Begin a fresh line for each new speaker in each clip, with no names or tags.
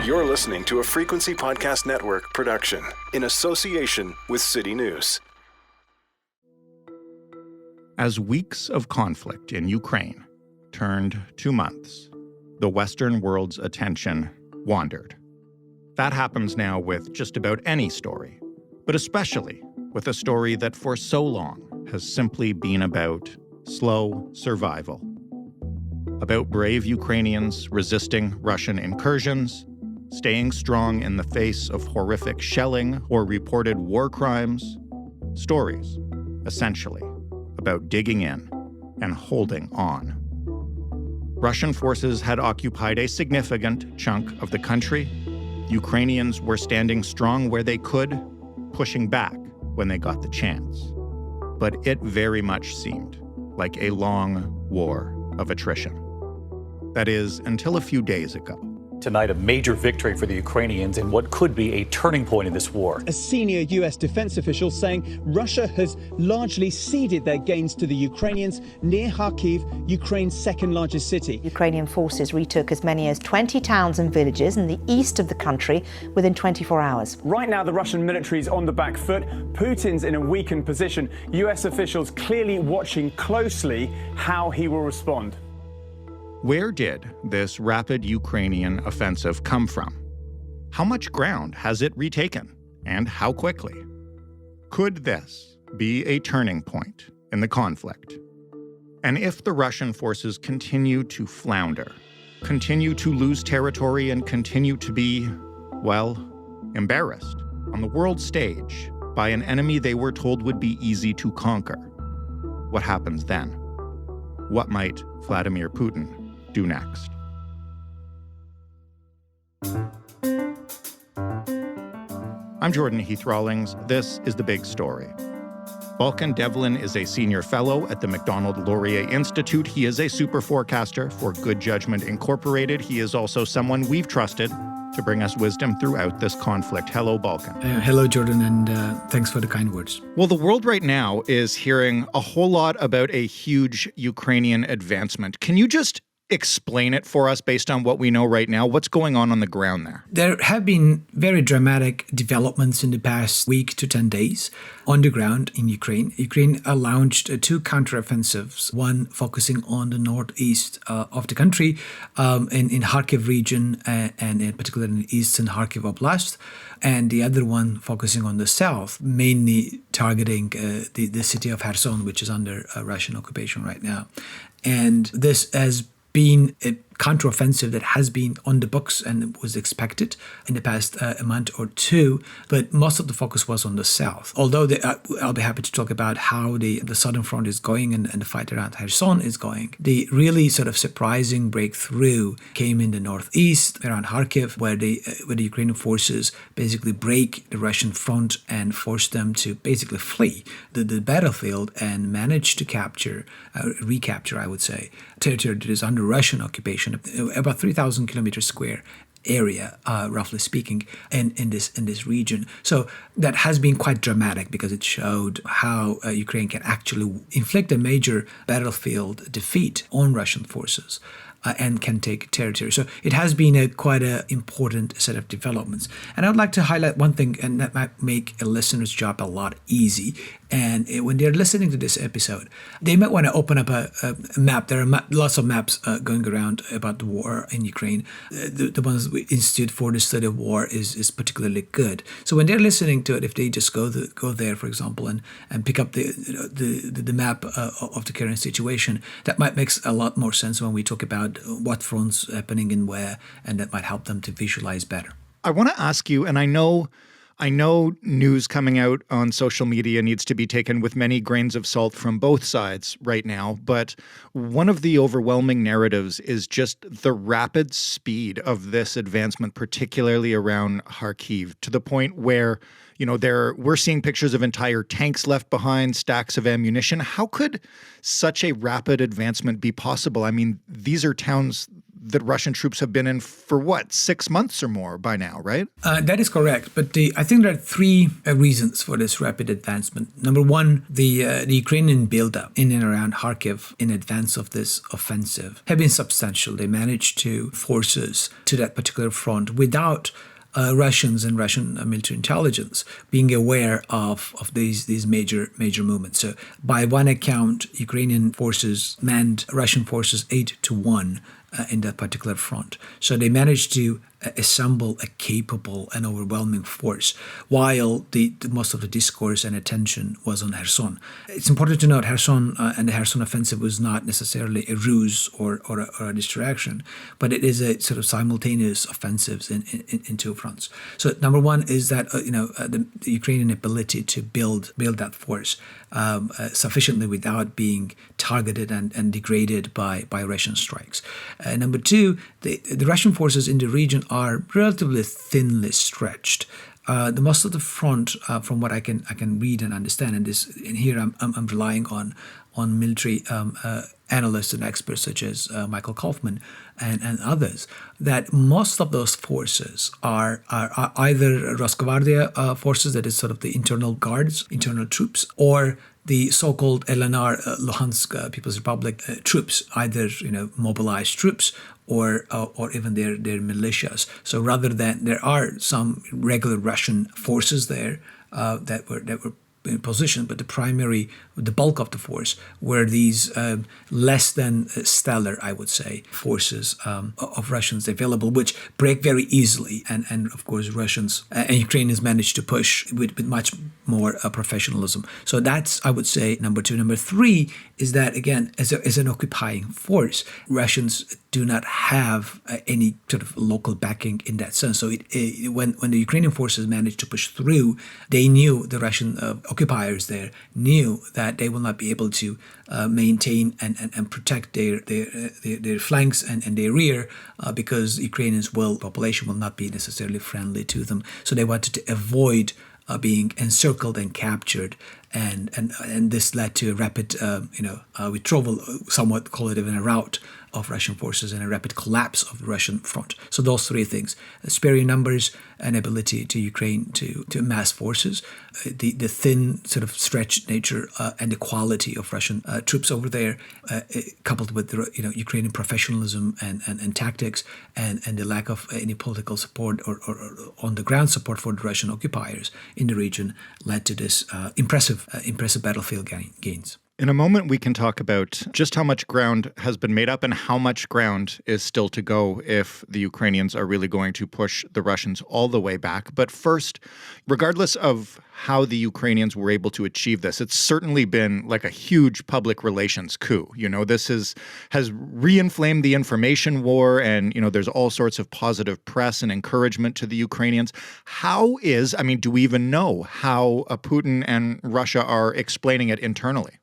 You're listening to a Frequency Podcast Network production in association with CityNews.
As weeks of conflict in Ukraine turned to months, the Western world's attention wandered. That happens now with just about any story, but especially with a story that for so long has simply been about slow survival. About brave Ukrainians resisting Russian incursions, staying strong in the face of horrific shelling or reported war crimes. Stories, essentially, about digging in and holding on. Russian forces had occupied a significant chunk of the country. Ukrainians were standing strong where they could, pushing back when they got the chance. But it very much seemed like a long war of attrition. That is, until a few days ago.
Tonight, a major victory for the Ukrainians in what could be a turning point in this war.
A senior U.S. defense official saying Russia has largely ceded their gains to the Ukrainians near Kharkiv, Ukraine's second largest city.
Ukrainian forces retook as many as 20 towns and villages in the east of the country within 24 hours.
Right now, the Russian military is on the back foot. Putin's in a weakened position. U.S. officials clearly watching closely how he will respond.
Where did this rapid Ukrainian offensive come from? How much ground has it retaken, and how quickly? Could this be a turning point in the conflict? And if the Russian forces continue to flounder, continue to lose territory, and continue to be, well, embarrassed on the world stage by an enemy they were told would be easy to conquer, what happens then? What might Vladimir Putin do next? I'm Jordan Heath Rawlings. This is The Big Story. Balkan Devlin is a senior fellow at the Macdonald Laurier Institute. He is a super forecaster for Good Judgment Incorporated. He is also someone we've trusted to bring us wisdom throughout this conflict. Hello, Balkan.
Hello, Jordan, and thanks for the kind words.
Well, the world right now is hearing a whole lot about a huge Ukrainian advancement. Can you just explain it for us based on what we know right now? What's going on the ground there?
There have been very dramatic developments in the past week to 10 days on the ground in Ukraine. Ukraine launched two counteroffensives, one focusing on the northeast of the country, in Kharkiv region, and in particular in the eastern Kharkiv Oblast, and the other one focusing on the south, mainly targeting the city of Kherson, which is under Russian occupation right now. And this has been a counteroffensive that has been on the books and was expected in the past a month or two, but most of the focus was on the south. Although I'll be happy to talk about how the southern front is going and the fight around Kherson is going. The really sort of surprising breakthrough came in the northeast around Kharkiv, where the Ukrainian forces basically break the Russian front and force them to basically flee the battlefield and manage to recapture, I would say, territory that is under Russian occupation, about 3,000 kilometers square area, roughly speaking, in this region. So that has been quite dramatic because it showed how Ukraine can actually inflict a major battlefield defeat on Russian forces. And can take territory. So it has been quite an important set of developments. And I would like to highlight one thing, and that might make a listener's job a lot easy. And when they're listening to this episode, they might want to open up a map. There are lots of maps going around about the war in Ukraine. The ones we Institute for the Study of War is particularly good. So when they're listening to it, if they just go there, for example, and pick up the map of the current situation, that might make a lot more sense when we talk about what fronts happening and where, and that might help them to visualize better.
I want to ask you, and I know news coming out on social media needs to be taken with many grains of salt from both sides right now, but one of the overwhelming narratives is just the rapid speed of this advancement, particularly around Kharkiv, to the point where, we're seeing pictures of entire tanks left behind, stacks of ammunition. How could such a rapid advancement be possible? I mean, these are towns that Russian troops have been in for 6 months or more by now, right?
That is correct. But I think there are three reasons for this rapid advancement. Number one, the Ukrainian buildup in and around Kharkiv in advance of this offensive have been substantial. They managed to forces to that particular front without Russians and Russian military intelligence being aware of these major movements. So by one account, Ukrainian forces manned Russian forces 8-1 in that particular front. So they managed to assemble a capable and overwhelming force, while the most of the discourse and attention was on Kherson. It's important to note Kherson and the Kherson offensive was not necessarily a ruse or a distraction, but it is a sort of simultaneous offensives in two fronts. So number one is that the Ukrainian ability to build that force sufficiently without being targeted and degraded by Russian strikes. Number two, the Russian forces in the region are relatively thinly stretched. The most of the front, from what I can read and understand, and here I'm relying on military analysts and experts such as Michael Kaufman and others, that most of those forces are either Rosgvardia forces, that is sort of the internal guards, internal troops, or the so-called LNR, Luhansk People's Republic troops, either mobilized troops or even their militias. So rather than, there are some regular Russian forces there that were in position, but the bulk of the force were these less than stellar, I would say, forces of Russians available, which break very easily, and of course Russians and Ukrainians managed to push with much more professionalism. So that's, I would say, number two. Number three is that, again, as an occupying force, Russians do not have any sort of local backing in that sense. So when the Ukrainian forces managed to push through, they knew, the Russian occupiers there knew that they will not be able to maintain and protect their flanks and their rear because Ukrainians' population will not be necessarily friendly to them. So they wanted to avoid being encircled and captured, and this led to a rapid withdrawal, somewhat call it even a rout of Russian forces, and a rapid collapse of the Russian front. So those three things: superior numbers, an ability to Ukraine to amass forces, the thin sort of stretched nature and the quality of Russian troops over there, coupled with the Ukrainian professionalism and tactics, and the lack of any political support or on the ground support for the Russian occupiers in the region, led to this impressive battlefield gains.
In a moment, we can talk about just how much ground has been made up and how much ground is still to go if the Ukrainians are really going to push the Russians all the way back. But first, regardless of how the Ukrainians were able to achieve this, it's certainly been like a huge public relations coup. This has reinflamed the information war, and, there's all sorts of positive press and encouragement to the Ukrainians. Do we even know how Putin and Russia are explaining it internally?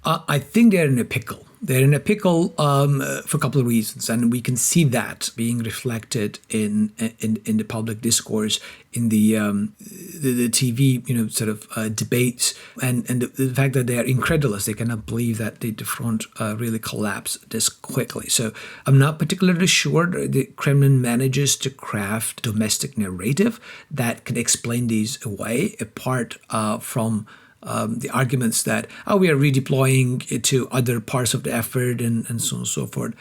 I think they're in a pickle. They're in a pickle for a couple of reasons, and we can see that being reflected in the public discourse, in the TV, debates, and the fact that they are incredulous. They cannot believe that the front really collapsed this quickly. So I'm not particularly sure the Kremlin manages to craft domestic narrative that can explain these away, apart from the arguments that we are redeploying it to other parts of the effort and so on and so forth.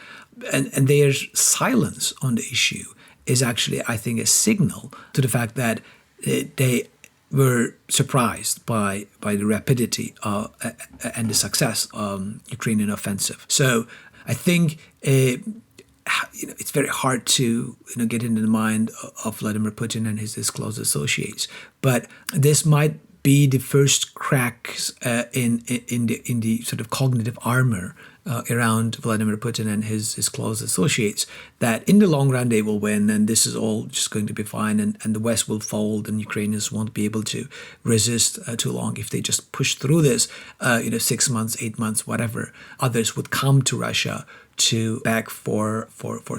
And their silence on the issue is actually, I think, a signal to the fact that they were surprised by the rapidity and the success of Ukrainian offensive. So I think it's very hard to get into the mind of Vladimir Putin and his close associates, but this might be the first cracks in the sort of cognitive armor around Vladimir Putin and his close associates, that in the long run they will win, and this is all just going to be fine, and the West will fold, and Ukrainians won't be able to resist too long if they just push through this 6 months, 8 months, whatever. Others would come to Russia to beg for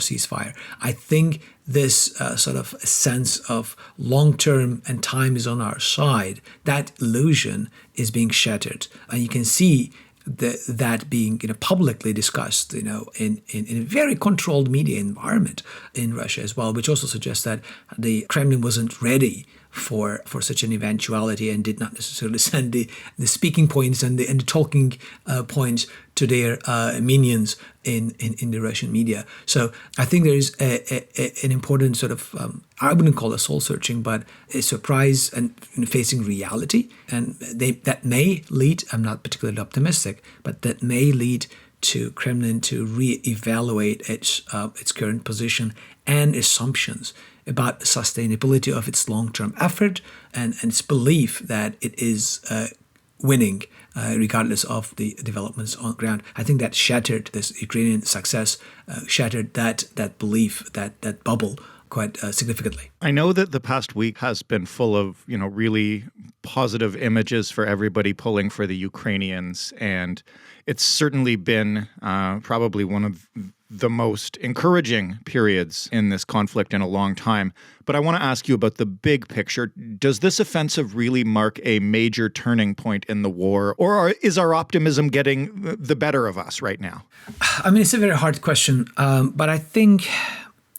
ceasefire. I think this sort of sense of long-term and time is on our side, that illusion is being shattered. And you can see that being publicly discussed in a very controlled media environment in Russia as well, which also suggests that the Kremlin wasn't ready for such an eventuality and did not necessarily send the speaking points and the talking points to their minions in the Russian media. So I think there is an important sort of, I wouldn't call it soul searching, but a surprise and facing reality. And that may lead, I'm not particularly optimistic, but that may lead to Kremlin to reevaluate its current position and assumptions about the sustainability of its long-term effort and its belief that it is winning regardless of the developments on the ground. I think that shattered this Ukrainian success, shattered that belief, that bubble quite significantly.
I know that the past week has been full of, really positive images for everybody pulling for the Ukrainians, and it's certainly been probably one of the most encouraging periods in this conflict in a long time. But I want to ask you about the big picture. Does this offensive really mark a major turning point in the war, or is our optimism getting the better of us right now?
I mean, it's a very hard question, but I think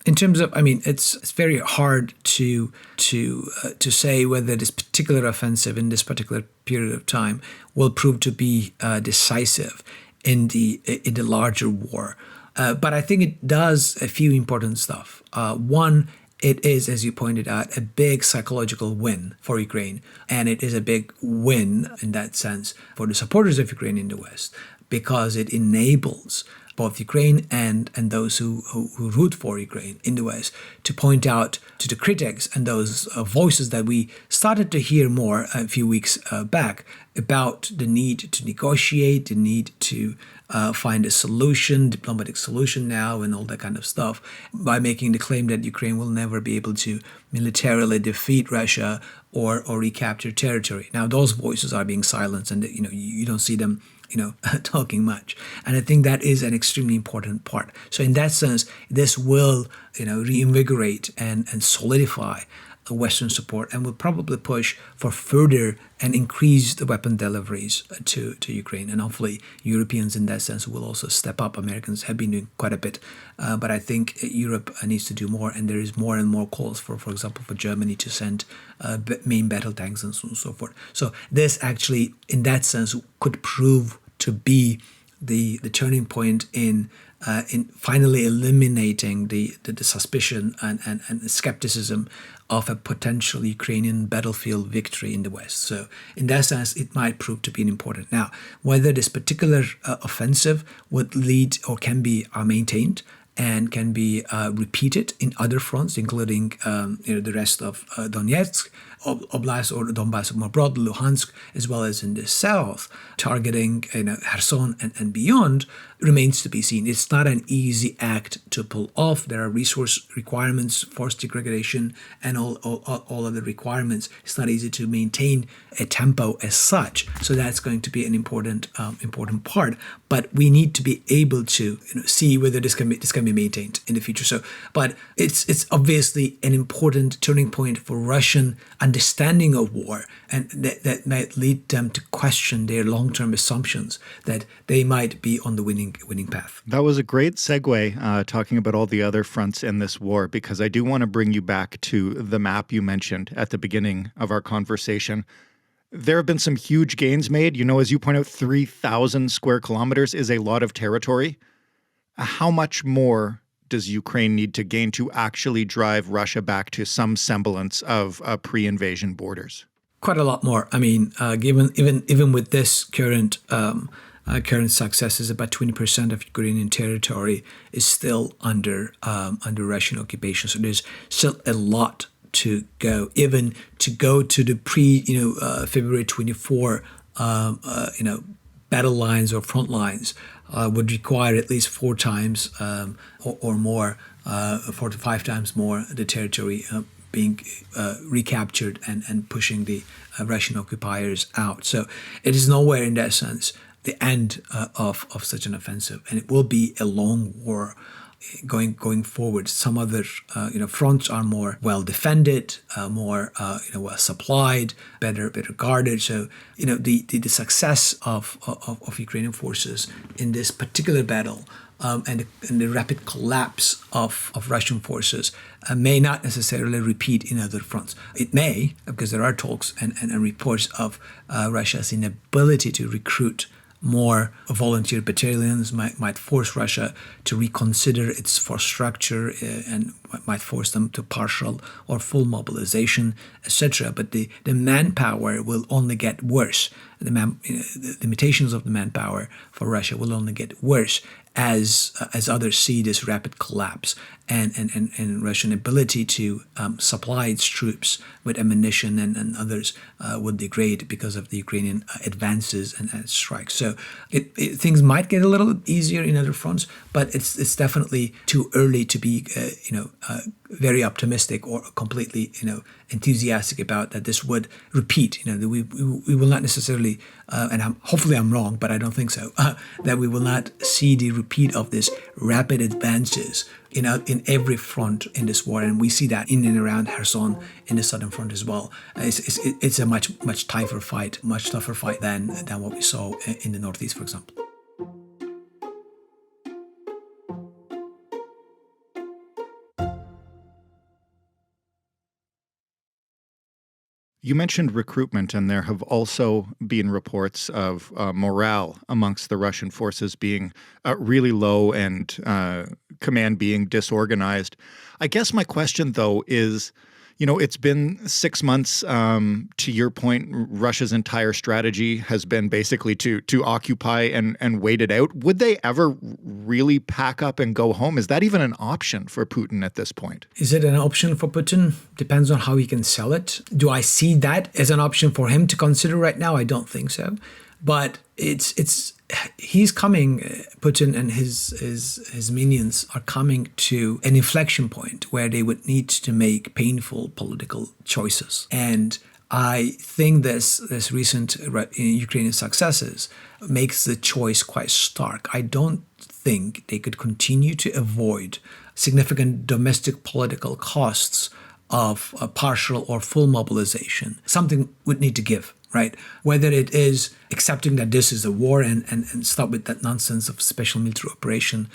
in terms of, it's very hard to say whether this particular offensive in this particular period of time will prove to be decisive in the larger war. But I think it does a few important stuff. One, it is, as you pointed out, a big psychological win for Ukraine. And it is a big win in that sense for the supporters of Ukraine in the West, because it enables both Ukraine and those who root for Ukraine in the West to point out to the critics and those voices that we started to hear more a few weeks back about the need to negotiate, the need to find a solution, diplomatic solution now, and all that kind of stuff, by making the claim that Ukraine will never be able to militarily defeat Russia or recapture territory. Now, those voices are being silenced, and you don't see them talking much. And I think that is an extremely important part. So in that sense, this will, reinvigorate and solidify Western support, and will probably push for further and increased weapon deliveries to Ukraine. And hopefully Europeans in that sense will also step up. Americans have been doing quite a bit, but I think Europe needs to do more, and there is more and more calls for example, for Germany to send main battle tanks and so on and so forth. So this actually, in that sense, could prove to be the turning point in finally eliminating the suspicion and skepticism of a potential Ukrainian battlefield victory in the West. So in that sense, it might prove to be important. Now, whether this particular offensive would lead or can be maintained and can be repeated in other fronts, including the rest of Donetsk, Oblast, or Donbass more broadly, Luhansk, as well as in the south, targeting Kherson and beyond, remains to be seen. It's not an easy act to pull off. There are resource requirements, force degradation, and all of the requirements. It's not easy to maintain a tempo as such. So that's going to be an important part. But we need to be able to see whether this can be maintained in the future. So, but it's obviously an important turning point for Russian understanding of war, and that might lead them to question their long-term assumptions that they might be on the winning path.
That was a great segue, talking about all the other fronts in this war, because I do want to bring you back to the map you mentioned at the beginning of our conversation. There have been some huge gains made. As you point out, 3,000 square kilometers is a lot of territory. How much more does Ukraine need to gain to actually drive Russia back to some semblance of pre-invasion borders?
Quite a lot more. I mean, given even with this current successes, about 20% of Ukrainian territory is still under Russian occupation. So there's still a lot to go, even to go to the February 24 battle lines or front lines would require at least 4 times or more, 4 to 5 times more the territory being recaptured and pushing the Russian occupiers out. So it is nowhere in that sense the end of such an offensive, and it will be a long war. going forward. Some other fronts are more well defended, more well supplied, better guarded. So the success of Ukrainian forces in this particular battle and the rapid collapse of Russian forces may not necessarily repeat in other fronts. It may, because there are talks and reports of Russia's inability to recruit more volunteer battalions, might force Russia to reconsider its force structure and might force them to partial or full mobilization, etc. But the manpower will only get worse. The limitations of the manpower for Russia will only get worse as others see this rapid collapse and Russian ability to supply its troops with ammunition and others will degrade because of the Ukrainian advances and strikes. So things might get a little easier in other fronts, but it's definitely too early to be very optimistic or completely enthusiastic about that this would repeat. We will not necessarily, and hopefully I'm wrong, but I don't think so, that we will not see the repeat of this rapid advances in every front in this war, and we see that in and around Kherson in the southern front as well. It's a much tougher fight than what we saw in the northeast, for example.
You mentioned recruitment, and there have also been reports of morale amongst the Russian forces being really low and command being disorganized. I guess my question, though, is, it's been 6 months. To your point, Russia's entire strategy has been basically to occupy and wait it out. Would they ever really pack up and go home? Is that even an option for Putin at this point? Is
it an option for Putin? Depends on how he can sell it. Do I see that as an option for him to consider right now? I don't think so. But he's coming, Putin and his minions are coming to an inflection point where they would need to make painful political choices. And I think this recent Ukrainian successes makes the choice quite stark. I don't think they could continue to avoid significant domestic political costs of a partial or full mobilization. Something would need to give, right? Whether it is accepting that this is a war and stop with that nonsense of special military operation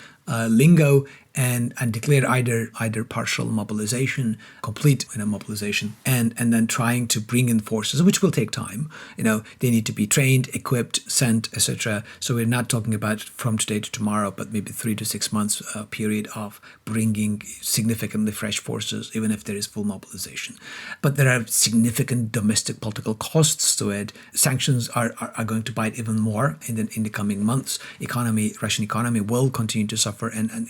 lingo and declare either partial mobilization, complete mobilization, and then trying to bring in forces, which will take time. They need to be trained, equipped, sent, etc. So we're not talking about from today to tomorrow, but maybe 3 to 6 months period of bringing significantly fresh forces, even if there is full mobilization. But there are significant domestic political costs to it. Sanctions are going to bite even more in the coming months. Russian economy will continue to suffer, and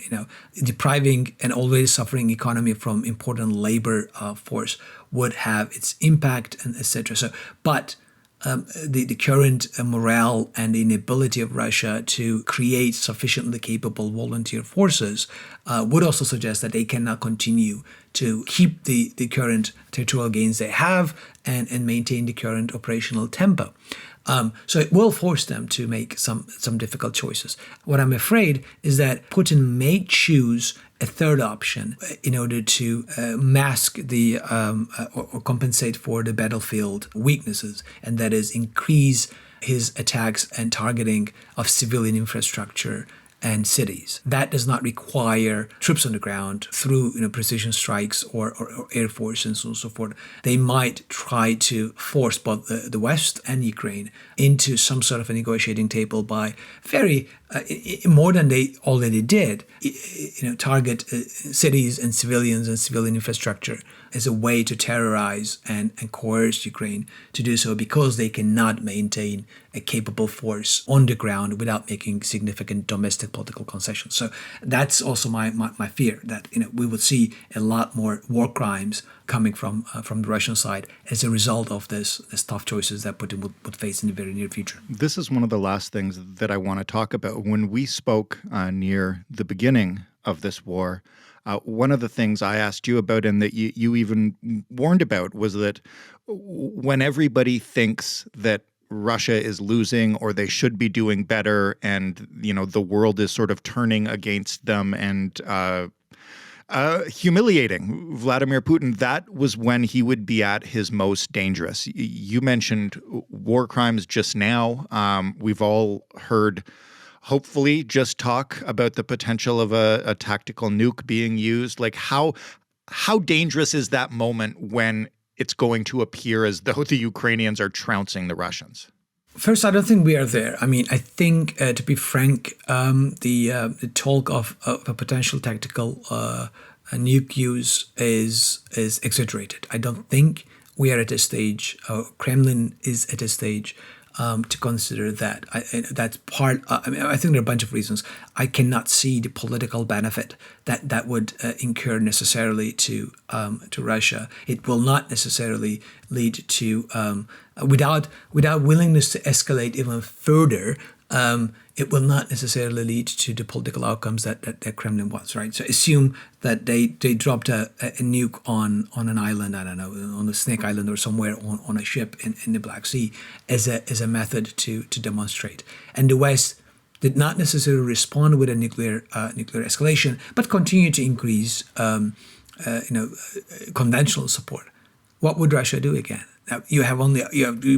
depriving an already suffering economy from important labor force would have its impact, and etc. So, but the current morale and the inability of Russia to create sufficiently capable volunteer forces would also suggest that they cannot continue to keep the current territorial gains they have and maintain the current operational tempo. So it will force them to make some difficult choices. What I'm afraid is that Putin may choose a third option in order to mask the or compensate for the battlefield weaknesses, and that is increase his attacks and targeting of civilian infrastructure and cities. That does not require troops on the ground through precision strikes or air force and so on and so forth. They might try to force both the West and Ukraine into some sort of a negotiating table by very more than they already did, target cities and civilians and civilian infrastructure as a way to terrorize and coerce Ukraine to do so, because they cannot maintain a capable force on the ground without making significant domestic political concessions. So that's also my fear, that we would see a lot more war crimes coming from the Russian side as a result of this tough choices that Putin would face in the very near future.
This is one of the last things that I want to talk about. When we spoke near the beginning of this war, one of the things I asked you about, and that you even warned about, was that when everybody thinks that Russia is losing or they should be doing better, and the world is sort of turning against them and humiliating Vladimir Putin, that was when he would be at his most dangerous. You mentioned war crimes just now. We've all heard, hopefully, just talk about the potential of a tactical nuke being used. Like how dangerous is that moment when it's going to appear as though the Ukrainians are trouncing the Russians?
First, I don't think we are there. I mean, I think, to be frank, the talk of a potential tactical nuke use is exaggerated. I don't think we are at a stage, Kremlin is at a stage to consider that. That's part. I think there are a bunch of reasons. I cannot see the political benefit that would incur necessarily to Russia. It will not necessarily lead to without willingness to escalate even further. It will not necessarily lead to the political outcomes that Kremlin wants, right? So assume that they dropped a nuke on an island, I don't know, on a Snake Island or somewhere on a ship in the Black Sea as a method to demonstrate. And the West did not necessarily respond with a nuclear escalation, but continue to increase conventional support. What would Russia do again? Now, you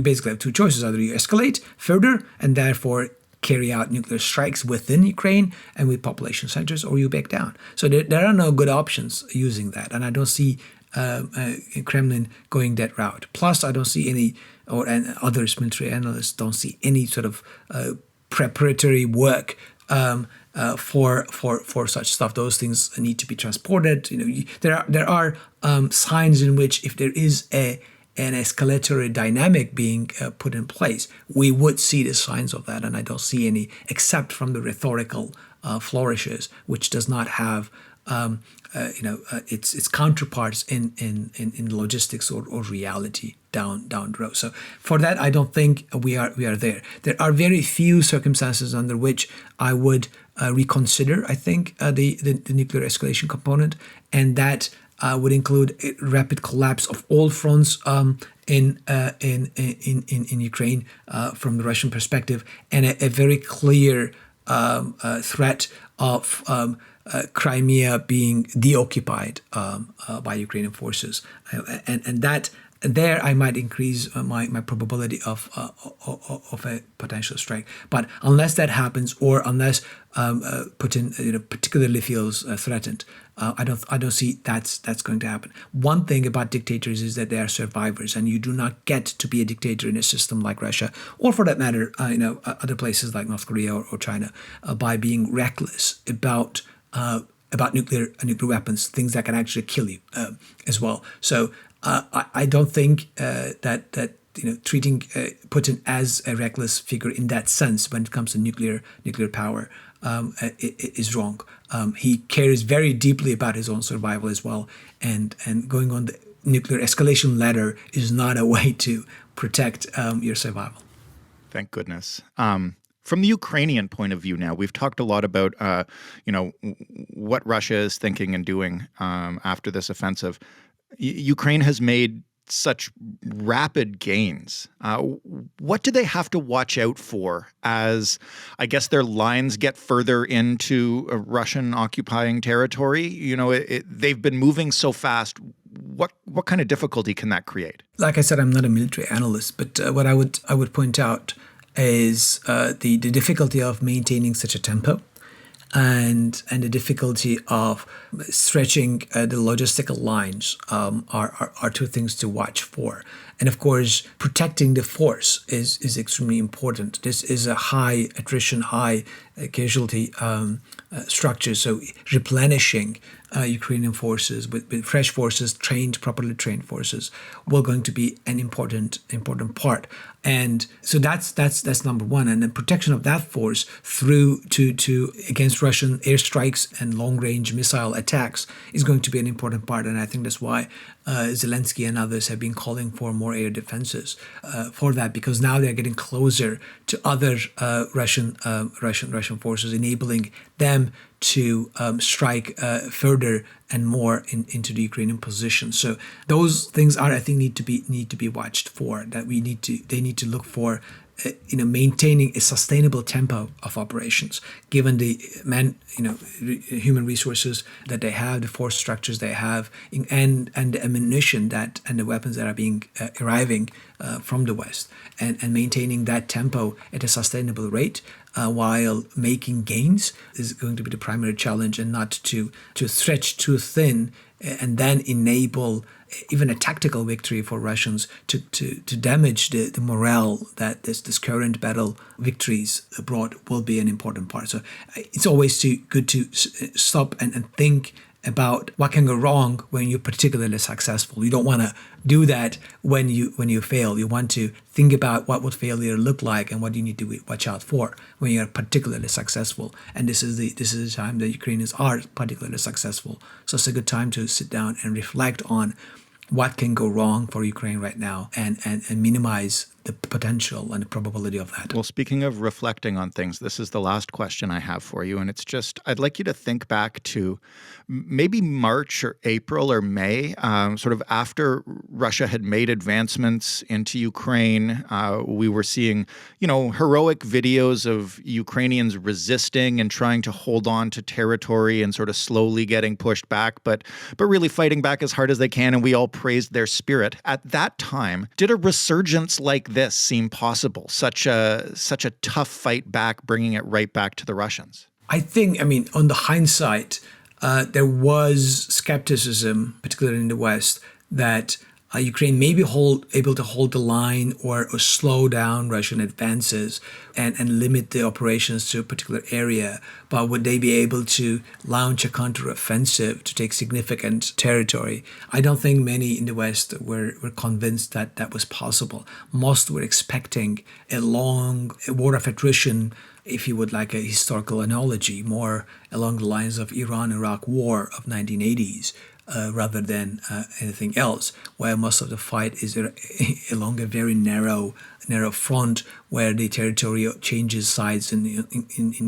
basically have two choices: either you escalate further and therefore carry out nuclear strikes within Ukraine and with population centers, or you back down. So there are no good options using that, and I don't see Kremlin going that route. Plus, I don't see any, and others, military analysts, don't see any sort of preparatory work for such stuff. Those things need to be transported. There are signs in which if there is an escalatory dynamic being put in place, we would see the signs of that, and I don't see any, except from the rhetorical flourishes, which does not have its counterparts in logistics or reality down the road. So for that, I don't think we are there. There are very few circumstances under which I would reconsider, I think, the nuclear escalation component, and that would include a rapid collapse of all fronts in Ukraine from the Russian perspective, and a very clear threat of Crimea being deoccupied by Ukrainian forces, and that there I might increase my probability of a potential strike. But unless that happens, or unless Putin particularly feels threatened, I don't see that's going to happen. One thing about dictators is that they are survivors, and you do not get to be a dictator in a system like Russia, or for that matter, other places like North Korea or China, by being reckless about nuclear weapons, things that can actually kill you as well. So I don't think that treating Putin as a reckless figure in that sense when it comes to nuclear power is wrong. He cares very deeply about his own survival as well, and going on the nuclear escalation ladder is not a way to protect your survival.
Thank goodness. From the Ukrainian point of view now, we've talked a lot about, what Russia is thinking and doing after this offensive. Ukraine has made such rapid gains. What do they have to watch out for as, I guess, their lines get further into Russian occupying territory? They've been moving so fast. What kind of difficulty can that create?
Like I said, I'm not a military analyst, but what I would point out is the difficulty of maintaining such a tempo, and the difficulty of stretching the logistical lines are two things to watch for. And of course, protecting the force is extremely important. This is a high attrition, high casualty structure. So replenishing Ukrainian forces with fresh forces, properly trained forces, will going to be an important part. And so that's number one. And then protection of that force through to against Russian airstrikes and long-range missile attacks is going to be an important part. And I think that's why Zelensky and others have been calling for more air defenses for that, because now they're getting closer to other Russian forces, enabling them to strike further and more into the Ukrainian position. So those things I think need to be watched for. That they need to look for maintaining a sustainable tempo of operations, given the human resources that they have, the force structures they have, and the ammunition and the weapons that are being arriving from the West, and maintaining that tempo at a sustainable rate while making gains is going to be the primary challenge, and not to stretch too thin and then enable even a tactical victory for Russians to damage the morale that this current battle victories abroad will be an important part. So it's always good to stop and think about what can go wrong when you're particularly successful. You don't want to do that when you fail. You want to think about what would failure look like and what you need to watch out for when you're particularly successful. And this is the time that Ukrainians are particularly successful. So it's a good time to sit down and reflect on what can go wrong for Ukraine right now and minimize the potential and the probability of that.
Well, speaking of reflecting on things, this is the last question I have for you. And it's just, I'd like you to think back to maybe March or April or May, sort of after Russia had made advancements into Ukraine. We were seeing, heroic videos of Ukrainians resisting and trying to hold on to territory and sort of slowly getting pushed back, but really fighting back as hard as they can. And we all praised their spirit. At that time, did a resurgence like this seem possible? Such a tough fight back, bringing it right back to the Russians.
I think, on the hindsight, there was skepticism, particularly in the West, that Ukraine may be able to hold the line or slow down Russian advances and limit the operations to a particular area. But would they be able to launch a counteroffensive to take significant territory? I don't think many in the West were convinced that was possible. Most were expecting a long war of attrition, if you would like a historical analogy, more along the lines of Iran-Iraq War of 1980s. Rather than anything else, where most of the fight is along a very narrow front, where the territory changes sides in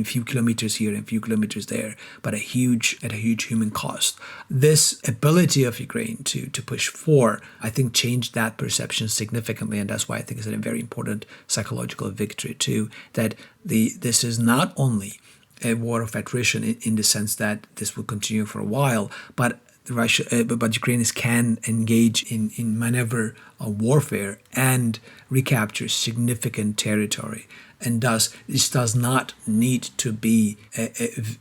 a few kilometers here and a few kilometers there, but at a huge human cost. This ability of Ukraine to push forward, I think, changed that perception significantly, and that's why I think it's a very important psychological victory too. That this is not only a war of attrition in the sense that this will continue for a while, but Ukrainians can engage in maneuver warfare and recapture significant territory. And thus, this does not need to be a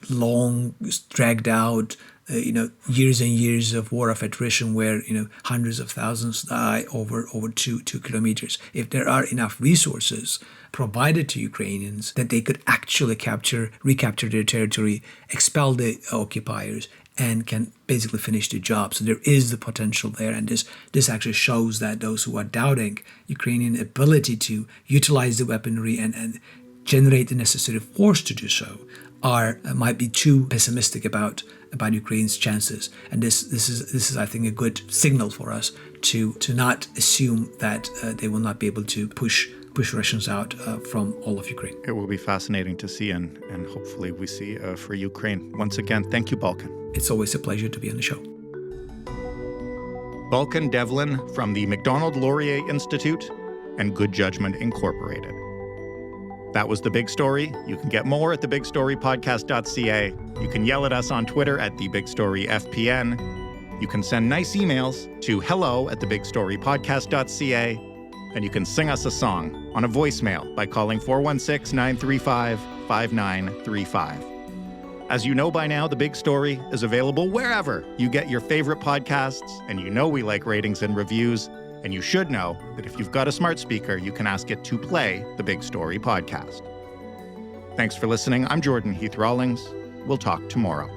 long, dragged out, years and years of war of attrition where, hundreds of thousands die over 2 kilometers. If there are enough resources provided to Ukrainians that they could actually recapture their territory, expel the occupiers, and can basically finish the job. So there is the potential there. And this actually shows that those who are doubting Ukrainian ability to utilize the weaponry and generate the necessary force to do so might be too pessimistic about Ukraine's chances. And this is I think a good signal for us to not assume that they will not be able to push Russians out from all of Ukraine.
It will be fascinating to see, and hopefully we see for Ukraine. Once again, thank you, Balkan.
It's always a pleasure to be on the show.
Balkan Devlin from the Macdonald Laurier Institute and Good Judgment Incorporated. That was The Big Story. You can get more at thebigstorypodcast.ca. You can yell at us on Twitter at TheBigStoryFPN. You can send nice emails to hello@thebigstorypodcast.ca. And you can sing us a song on a voicemail by calling 416-935-5935. As you know by now, The Big Story is available wherever you get your favorite podcasts, and you know we like ratings and reviews, and you should know that if you've got a smart speaker, you can ask it to play The Big Story podcast. Thanks for listening. I'm Jordan Heath Rawlings. We'll talk tomorrow.